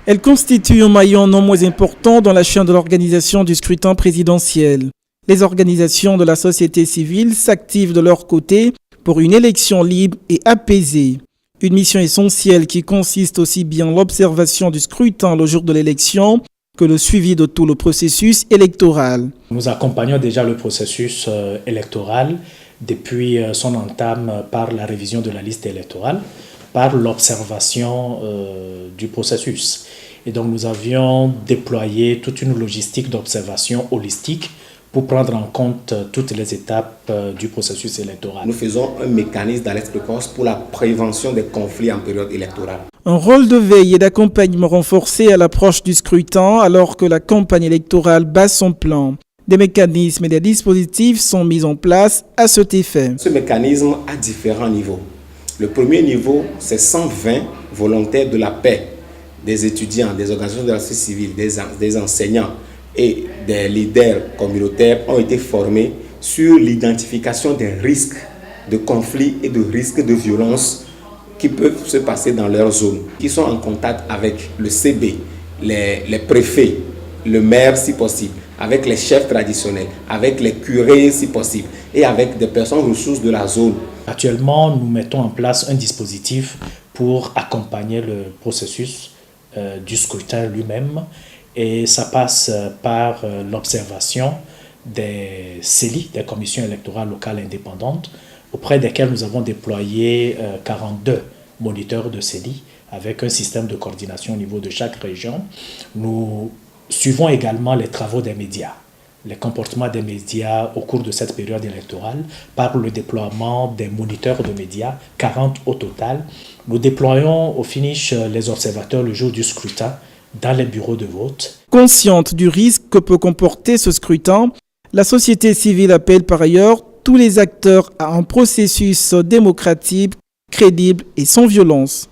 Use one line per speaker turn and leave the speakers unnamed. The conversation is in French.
Elle constitue un maillon non moins important dans la chaîne de l'organisation du scrutin présidentiel. Les organisations de la société civile s'activent de leur côté pour une élection libre et apaisée. Une mission essentielle qui consiste aussi bien l'observation du scrutin le jour de l'élection que le suivi de tout le processus électoral.
Nous accompagnons déjà le processus électoral depuis son entame par la révision de la liste électorale, par l'observation du processus. Et donc nous avions déployé toute une logistique d'observation holistique pour prendre en compte toutes les étapes du processus électoral.
Nous faisons un mécanisme d'alerte précoce pour la prévention des conflits en période électorale.
Un rôle de veille et d'accompagnement renforcé à l'approche du scrutin alors que la campagne électorale bat son plein. Des mécanismes et des dispositifs sont mis en place à cet effet.
Ce mécanisme a différents niveaux. Le premier niveau, c'est 120 volontaires de la paix, des étudiants, des organisations de la société civile, des enseignants et des leaders communautaires ont été formés sur l'identification des risques de conflits et de risques de violence qui peuvent se passer dans leur zone, qui sont en contact avec le CB, les préfets, le maire si possible, avec les chefs traditionnels, avec les curés si possible et avec des personnes ressources de la zone.
Actuellement, nous mettons en place un dispositif pour accompagner le processus du scrutin lui-même et ça passe par l'observation des CELI, des commissions électorales locales indépendantes, auprès desquelles nous avons déployé 42 moniteurs de CELI avec un système de coordination au niveau de chaque région. Nous suivons également les travaux des médias, les comportements des médias au cours de cette période électorale par le déploiement des moniteurs de médias, 40 au total. Nous déployons au finish les observateurs le jour du scrutin dans les bureaux de vote.
Consciente du risque que peut comporter ce scrutin, la société civile appelle par ailleurs tous les acteurs à un processus démocratique, crédible et sans violence.